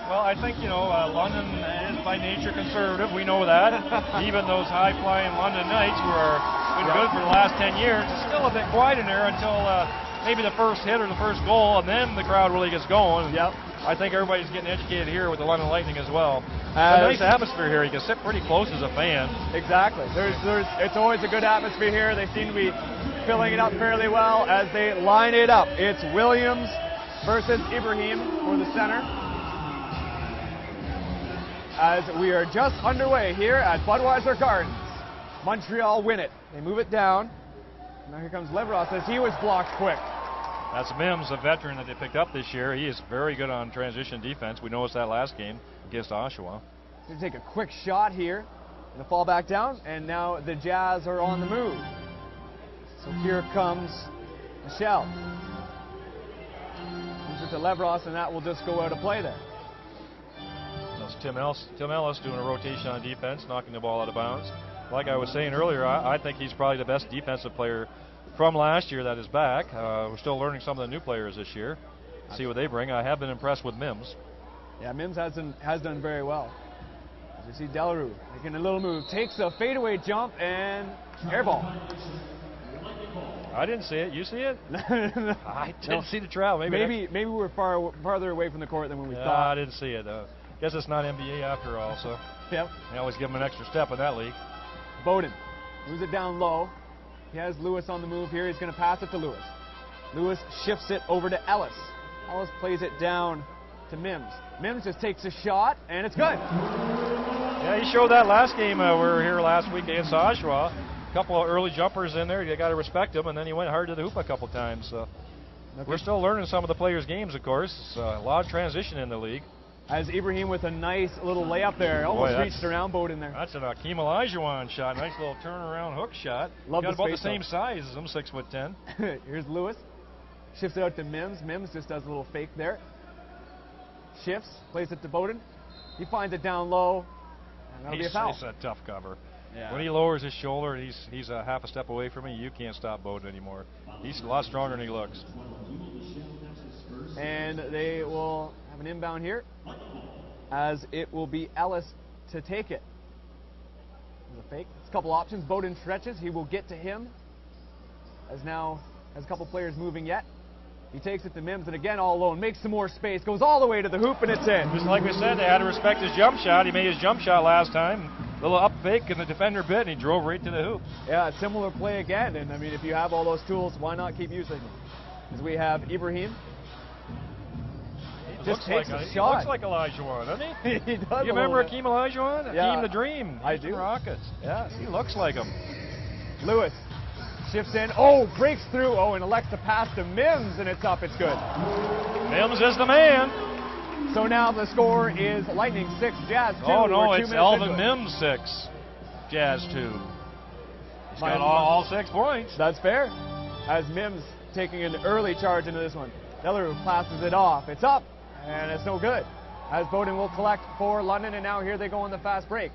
Well, I think, London is by nature conservative. We know that. Even those high-flying London Knights who are been good for the last 10 years, it's still a bit quiet in there until maybe the first hit or the first goal, and then the crowd really gets going. Yep. I think everybody's getting educated here with the London Lightning as well. A nice atmosphere here. You can sit pretty close as a fan. Exactly. It's always a good atmosphere here. They seem to be filling it up fairly well as they line it up. It's Williams versus Ibrahim for the center. As we are just underway here at Budweiser Gardens. Montreal win it. They move it down. Now here comes Leveros as he was blocked quick. That's Mims, a veteran that they picked up this year. He is very good on transition defense. We noticed that last game against Oshawa. Going to take a quick shot here. Going to fall back down, and now the Jazz are on the move. So here comes Michel. Moves it to Leveros, and that will just go out of play there. That's Tim Ellis doing a rotation on defense, knocking the ball out of bounds. Like I was saying earlier, I think he's probably the best defensive player from last year that is back. We're still learning some of the new players this year. See what they bring. I have been impressed with Mims. Yeah, Mims has done very well. As you see Delarue making a little move, takes a fadeaway jump and airball. I didn't see it. You see it? I didn't see the travel. Maybe we were farther away from the court than when we thought. I didn't see it. Guess it's not NBA after all, so yep. They always give him an extra step in that league. Bowden moves it down low. He has Lewis on the move here. He's going to pass it to Lewis. Lewis shifts it over to Ellis. Ellis plays it down to Mims. Mims just takes a shot, and it's good. Yeah, he showed that last game. We were here last week against Oshawa. A couple of early jumpers in there. You got to respect him, and then he went hard to the hoop a couple times. So we're still learning some of the players' games, of course. A lot of transition in the league. As Ibrahim with a nice little layup there. Almost reached around Bowden there. That's an Akeem Olajuwon shot. Nice little turnaround hook shot. Love got about the same size as him, 6'10". Here's Lewis. Shifts it out to Mims. Mims just does a little fake there. Shifts, plays it to Bowden. He finds it down low. And that'll be a foul. He's a tough cover. Yeah. When he lowers his shoulder, he's a half a step away from me. You can't stop Bowden anymore. He's a lot stronger than he looks. And they will have an inbound here, as it will be Ellis to take it. There's a fake. There's a couple options. Bowden stretches. He will get to him. As now has a couple players moving yet. He takes it to Mims, and again all alone. Makes some more space. Goes all the way to the hoop, and it's in. Just like we said, they had to respect his jump shot. He made his jump shot last time. A little up fake, and the defender bit, and he drove right to the hoop. Yeah, a similar play again. And I mean, if you have all those tools, why not keep using them? As we have Ibrahim. Just takes a shot. He looks like Olajuwon, doesn't he? He does. You remember Akeem Olajuwon? Yeah, Akeem the Dream. I do. Rockets. Yeah, he looks like him. Lewis shifts in. Oh, breaks through. Oh, and elects to pass to Mims, and it's up. It's good. Mims is the man. So now the score is Lightning 6, Jazz 2. Oh, no, it's Alvin Mims 6, Jazz 2. He's got all 6 points. That's fair. As Mims taking an early charge into this one. Delarue passes it off. It's up. And it's no good. As Bowden will collect for London, and now here they go on the fast break.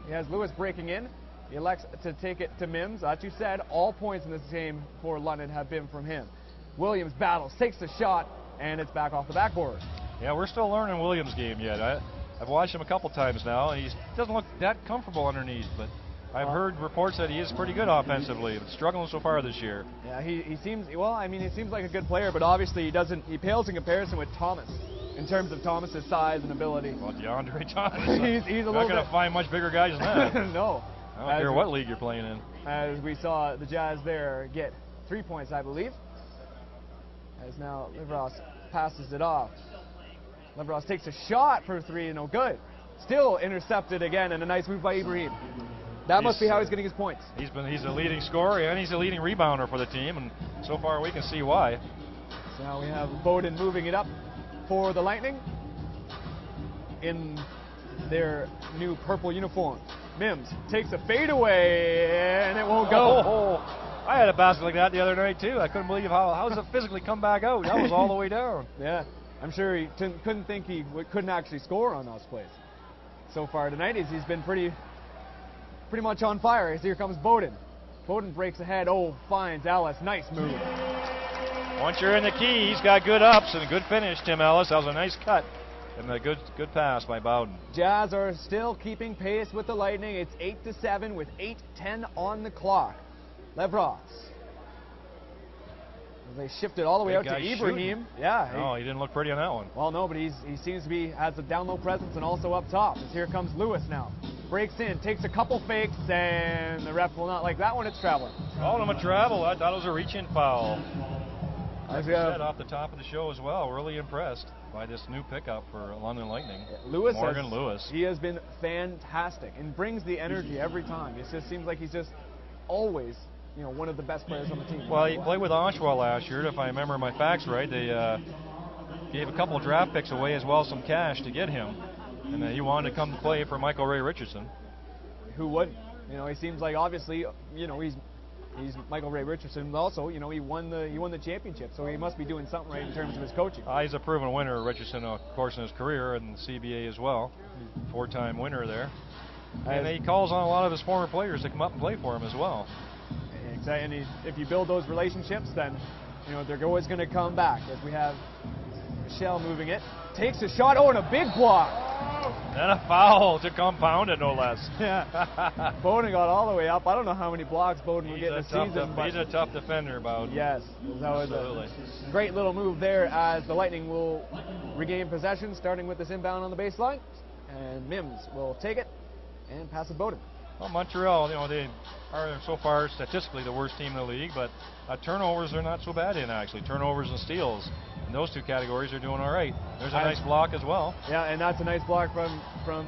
He has Lewis breaking in. He elects to take it to Mims. As you said, all points in this game for London have been from him. Williams battles, takes the shot, and it's back off the backboard. Yeah, we're still learning Williams' game yet. I've watched him a couple times now, and he doesn't look that comfortable underneath, but I've heard reports that he is pretty good offensively, but struggling so far this year. Yeah, he seems, well, I mean, he seems like a good player, but obviously he pales in comparison with Thomas. In terms of Thomas's size and ability. Well, DeAndre Thomas. he's not going to find much bigger guys than that. No. I don't care what league you're playing in. As we saw the Jazz there get 3 points, I believe. As now Leveros passes it off. Leveros takes a shot for 3, no good. Still intercepted again, and a nice move by Ibrahim. That must be how he's getting his points. He's a leading scorer, and he's a leading rebounder for the team, and so far we can see why. So now we have Bowden moving it up for the Lightning in their new purple uniform. Mims takes a fadeaway, and it won't go. Oh, I had a basket like that the other night, too. I couldn't believe how does it physically come back out? That was all the way down. Yeah, I'm sure he couldn't think he couldn't actually score on those plays. So far tonight, he's been pretty much on fire. As here comes Bowden. Bowden breaks ahead. Oh, finds Ellis. Nice move. Once you're in the key, he's got good ups and a good finish, Tim Ellis. That was a nice cut. And a good pass by Bowden. Jazz are still keeping pace with the Lightning. It's 8-7 with 8:10 on the clock. Levros. They shifted all the way out to Ibrahim. Shooting. Yeah. No, he didn't look pretty on that one. Well, no, but he seems to be has a down low presence and also up top. As here comes Lewis now. Breaks in, takes a couple fakes, and the ref will not like that one. It's traveling. Called him a travel. I thought it was a reach-in foul. As I said off the top of the show as well, really impressed by this new pickup for London Lightning. Morgan Lewis. He has been fantastic and brings the energy every time. It just seems like he's just always, one of the best players on the team. Well, he played with Oshawa last year. If I remember my facts right, they gave a couple of draft picks away as well as some cash to get him. And he wanted to come play for Michael Ray Richardson. Who wouldn't? He seems like obviously, he's Michael Ray Richardson. Also, he won the championship, so he must be doing something right in terms of his coaching. He's a proven winner, Richardson, of course, in his career, and the CBA as well. Four-time winner there. And he calls on a lot of his former players to come up and play for him as well. And if you build those relationships, then they're always going to come back. As we have Michelle moving it, takes a shot. Oh, and a big block. And a foul to compound it, no less. Yeah. Bowden got all the way up. I don't know how many blocks Bowden will get this season. He's a tough defender, Bowden. Yes. That was a great little move there as the Lightning will regain possession, starting with this inbound on the baseline. And Mims will take it and pass it Bowden. Well, Montreal, they are so far statistically the worst team in the league, but turnovers are not so bad in, actually. Turnovers and steals. In those two categories are doing all right. There's a nice block as well. Yeah, and that's a nice block from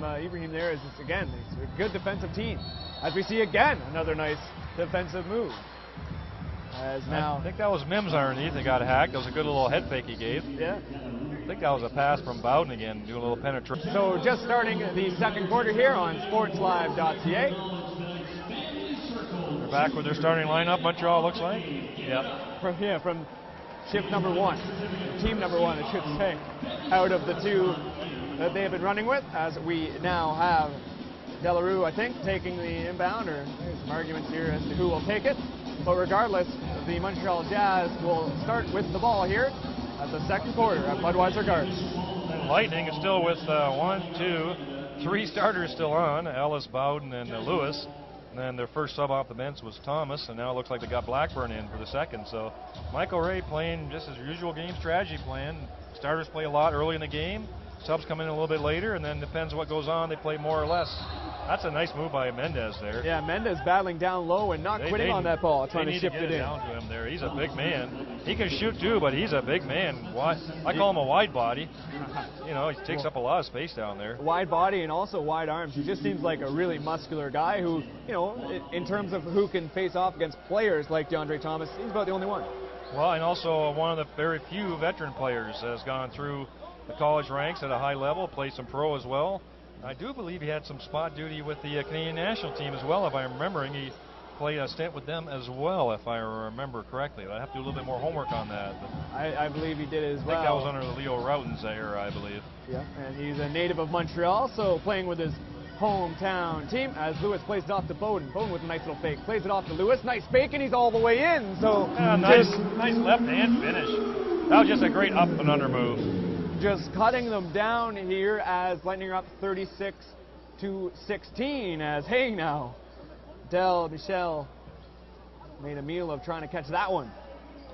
Ibrahim there. It's a good defensive team. As we see again, another nice defensive move. I think that was Mims underneath. They got hacked. That was a good little head fake he gave. Yeah. I think that was a pass from Bowden again, doing a little penetration. So just starting the second quarter here on sportslive.ca. They're back with their starting lineup, Montreal looks like. Yep. From shift number one, team number one, I should say, out of the two that they have been running with, as we now have Delarue, I think, taking the inbound, or there's some arguments here as to who will take it. But regardless, the Montreal Jazz will start with the ball here at the second quarter at Budweiser Gardens. And Lightning is still with 3 starters still on, Ellis, Bowden, and Lewis. And then their first sub off the bench was Thomas, and now it looks like they got Blackburn in for the second. So Michael Ray playing just his usual game strategy plan. Starters play a lot early in the game. Subs come in a little bit later, and then depends what goes on, they play more or less. That's a nice move by Mendez there. Yeah, Mendez battling down low and not quitting on that ball, trying to shift it in. Down to him there. He's a big man. He can shoot too, but he's a big man. I call him a wide body. He takes up a lot of space down there. Wide body and also wide arms. He just seems like a really muscular guy who, in terms of who can face off against players like DeAndre Thomas, he's about the only one. Well, and also one of the very few veteran players that has gone through the college ranks at a high level, played some pro as well. I do believe he had some spot duty with the Canadian national team as well, if I'm remembering. He played a stint with them as well, if I remember correctly. I have to do a little bit more homework on that. I believe he did as well. I think that was under the Leo Routen's era, I believe. Yeah, and he's a native of Montreal, so playing with his hometown team as Lewis plays it off to Bowden. Bowden with a nice little fake. Plays it off to Lewis. Nice fake, and he's all the way in. So nice left hand finish. That was just a great up and under move. Just cutting them down here as Lightning are up 36-16 as now. Michel made a meal of trying to catch that one.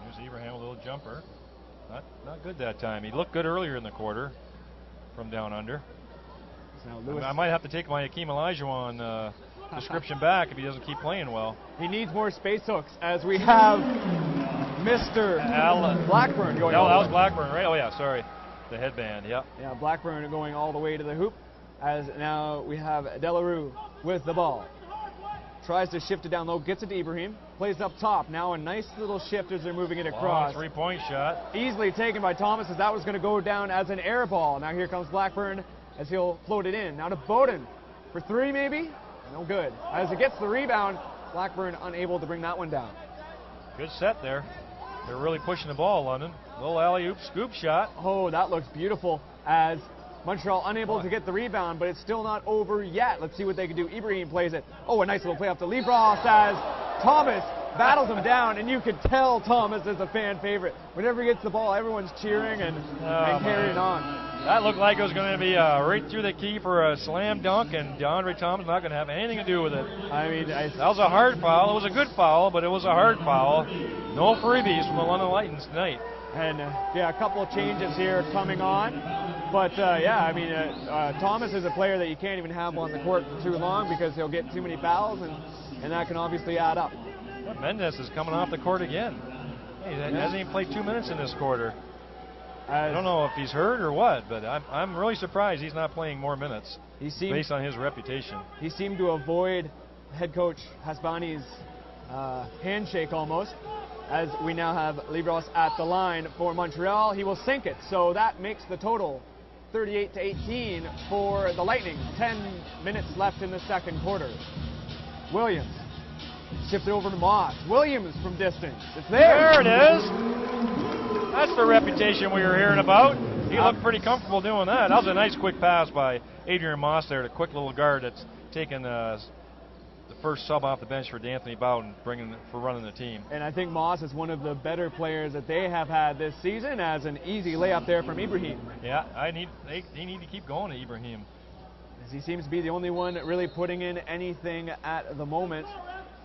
There's Ibrahim, a little jumper. Not good that time. He looked good earlier in the quarter from down under. I might have to take my Akeem Olajuwon description back if he doesn't keep playing well. He needs more space hooks as we have Mr. Blackburn going. That was Blackburn, right? Oh yeah, sorry. The headband, yep. Yeah, Blackburn going all the way to the hoop as now we have Delarue with the ball. Tries to shift it down low, gets it to Ibrahim, plays up top. Now a nice little shift as they're moving it across. Three-point shot. Easily taken by Thomas as that was going to go down as an air ball. Now here comes Blackburn as he'll float it in. Now to Bowden for 3 maybe. No good. As it gets the rebound, Blackburn unable to bring that one down. Good set there. They're really pushing the ball, London. Little alley-oop scoop shot. Oh, that looks beautiful as Montreal unable to get the rebound, but it's still not over yet. Let's see what they can do. Ibrahim plays it. Oh, a nice little play off to Libras as Thomas battles him down, and you could tell Thomas is a fan favorite. Whenever he gets the ball, everyone's cheering and carrying on. That looked like it was going to be right through the key for a slam dunk, and DeAndre Thomas not going to have anything to do with it. I mean, that was a hard foul. It was a good foul, but it was a hard foul. No freebies from the London Lightning tonight. And yeah, a couple of changes here coming on. But yeah, I mean, Thomas is a player that you can't even have on the court for too long because he'll get too many fouls, and that can obviously add up. Mendez is coming off the court again. He hasn't even played 2 minutes in this quarter. I don't know if he's hurt or what, but I'm really surprised he's not playing more minutes based on his reputation. He seemed to avoid head coach Hasbani's handshake almost, as we now have Libros at the line for Montreal. He will sink it, so that makes the total 38-18 for the Lightning. 10 minutes left in the second quarter. Williams shifted over to Moss. Williams from distance. It's there. There it is. That's the reputation we were hearing about. He looked pretty comfortable doing that. That was a nice quick pass by Adrian Moss there, the quick little guard that's taken the first sub off the bench for D'Anthony Bowden, for running the team. And I think Moss is one of the better players that they have had this season, as an easy layup there from Ibrahim. Yeah, they need to keep going to Ibrahim, as he seems to be the only one really putting in anything at the moment.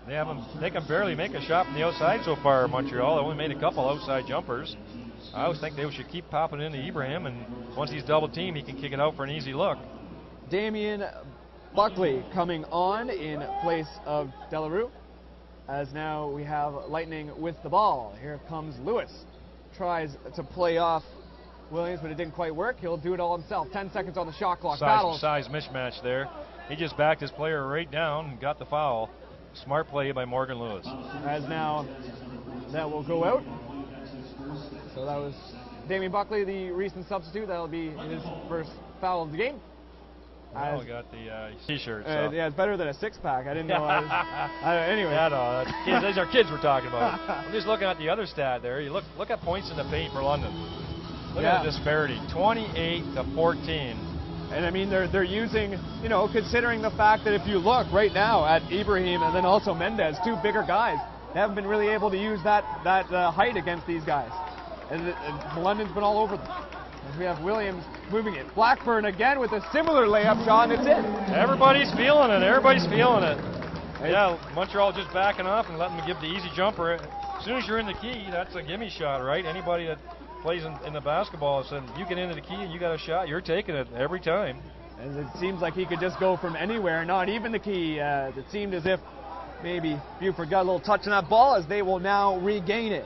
They can barely make a shot from the outside so far, Montreal. They only made a couple outside jumpers. I always think they should keep popping into Ibrahim, and once he's double teamed, he can kick it out for an easy look. Damian Buckley coming on in place of Delarue, as now we have Lightning with the ball. Here comes Lewis. Tries to play off Williams, but it didn't quite work. He'll do it all himself. 10 seconds on the shot clock. Size mismatch there. He just backed his player right down and got the foul. Smart play by Morgan Lewis. As now that will go out. So that was Damian Buckley, the recent substitute. That'll be his first foul of the game. Well, we got the T-shirt. So. Yeah, it's better than a six-pack. I didn't know. Anyway. Yeah, no, kids, these are kids we're talking about. I'm just looking at the other stat there. You look at points in the paint for London. Look at the disparity, 28-14. And I mean, they're using, you know, considering the fact that if you look right now at Ibrahim and then also Mendez, two bigger guys, they haven't been really able to use that height against these guys. And London's been all over them. As we have Williams moving it. Blackburn again with a similar layup shot, and it's in. Everybody's feeling it. Everybody's feeling it. Yeah, Montreal just backing off and letting them give the easy jumper. As soon as you're in the key, that's a gimme shot, right? Anybody that plays in the basketball, so you get into the key and you got a shot, you're taking it every time. And it seems like he could just go from anywhere, not even the key. It seemed as if maybe Buford got a little touch on that ball, as they will now regain it.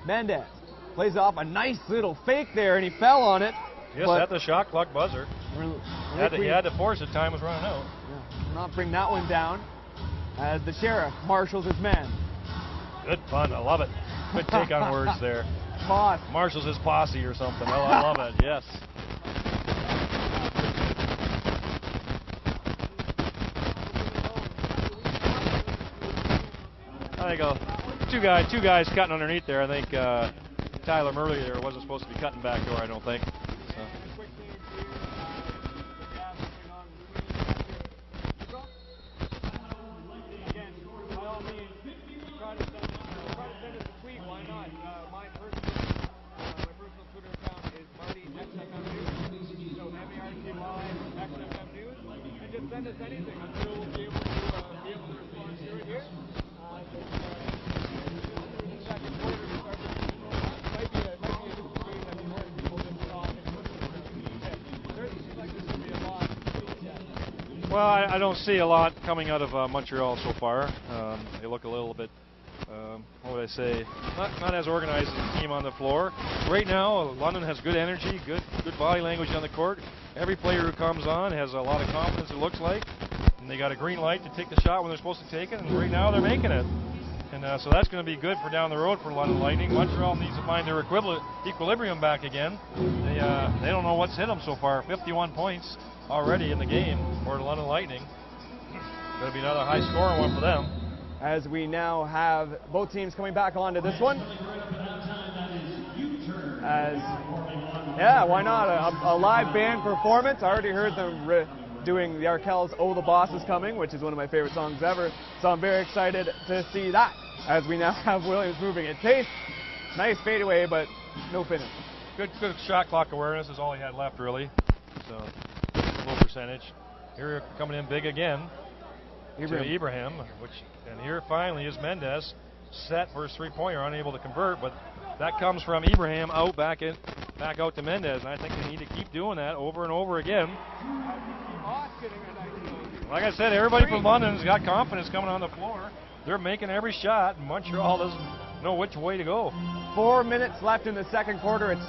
Mendez plays off a nice little fake there, and he fell on it. Yes, at the shot clock buzzer. He had to force it. Time was running out. Yeah, not bring that one down, as the Sheriff marshals his men. Good fun. I love it. Good take on words there. Moss marshals his posse or something. Oh, I love it. Yes. I think two guys cutting underneath there. I think Tyler Murley there wasn't supposed to be cutting back door, I don't think. So. Send us anything. I'm sure we'll be able to respond to it here. Second quarter to start the might be a situation that more people just talk and certainly seems like this will be a lot. Well, I don't see a lot coming out of Montreal so far. They look a little bit, what would I say, not as organized as the team on the floor. Right now, London has good energy, good body language on the court. Every player who comes on has a lot of confidence, it looks like. And they got a green light to take the shot when they're supposed to take it, and right now they're making it. And so that's going to be good for down the road for London Lightning. Montreal needs to find their equilibrium back again. They don't know what's hit them so far. 51 points already in the game for the London Lightning. Going to be another high-scoring one for them. As we now have both teams coming back onto this one. Yeah, why not? A live band performance. I already heard them doing the Arkells' Oh, the Boss is Coming, which is one of my favorite songs ever. So I'm very excited to see that as we now have Williams moving at pace. Nice fadeaway, but no finish. Good shot clock awareness is all he had left, really. So, low percentage. Here coming in big again to Ibrahim, and here finally is Mendez set for his three-pointer, unable to convert, but that comes from Ibrahim back out to Mendez, and I think they need to keep doing that over and over again. Like I said, everybody from London's got confidence coming on the floor. They're making every shot, and Montreal doesn't know which way to go. 4 minutes left in the second quarter. It's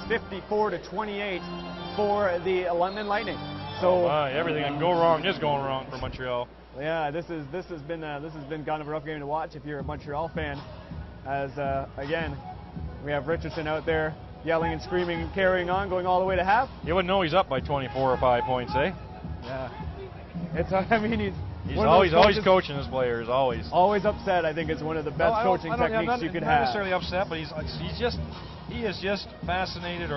54-28 for the London Lightning. So everything that can go wrong is going wrong for Montreal. Yeah, this has been kind of a rough game to watch if you're a Montreal fan. As again, we have Richardson out there yelling and screaming and carrying on, going all the way to half. You wouldn't know he's up by 24 or 5 points, eh? Yeah. I mean, he's always coaching his players, always. Always upset. I think it's one of the best coaching techniques you could have. Not necessarily upset, but he is just fascinated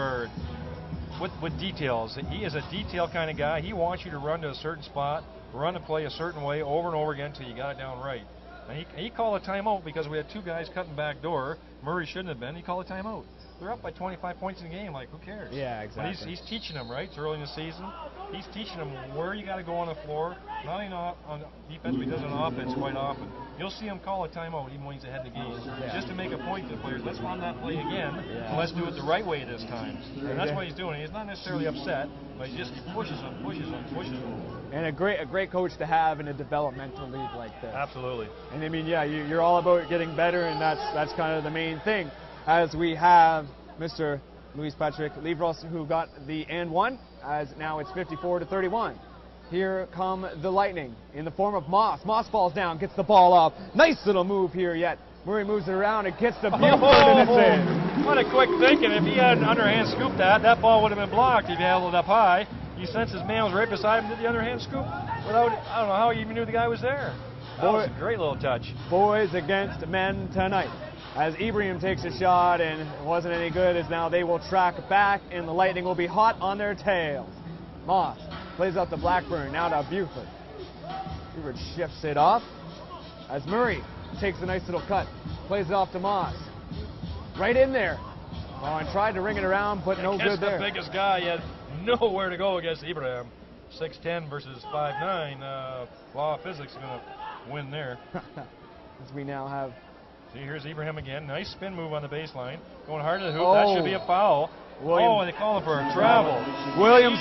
with details. He is a detail kind of guy. He wants you to run to a certain spot, run the play a certain way over and over again until you got it down right. And he called a timeout because we had two guys cutting back door. Murray shouldn't have been. He called a timeout. They're up by 25 points in the game. Like, who cares? Yeah, exactly. But he's teaching them, right? It's early in the season. He's teaching them where you got to go on the floor. Not only on defense, but he does it on offense quite often. You'll see him call a timeout even when he's ahead in the game, just to make a point to the players. Let's run that play again, and let's do it the right way this time. And that's what he's doing. He's not necessarily upset, but he pushes them. And a great coach to have in a developmental league like this. Absolutely. And I mean, yeah, you're all about getting better, and that's kind of the main thing. As we have Mr. Louis Patrick Livros, who got the and one, as now it's 54-31. Here come the Lightning in the form of Moss. Moss falls down, gets the ball up. Nice little move here yet. Murray moves it around and gets the Buford, and it's in. What a quick thinking. If he had an underhand scoop that ball would have been blocked if he held it up high. He sensed his man was right beside him, did the underhand scoop without, I don't know how he even knew the guy was there. That was a great little touch. Boys against men tonight. As Ibrahim takes a shot and it wasn't any good, as now they will track back and the Lightning will be hot on their tails. Moss plays out to Blackburn, now to Buford. Buford shifts it off as Murray takes a nice little cut, plays it off to Moss. Right in there. Oh, and tried to ring it around, but no good there. The biggest guy, he had nowhere to go against Ibrahim. 6'10 versus 5'9. Law of physics is going to win there. As we now have... See, here's Ibrahim again. Nice spin move on the baseline. Going hard to the hoop. That should be a foul. And they call him for a travel. Williams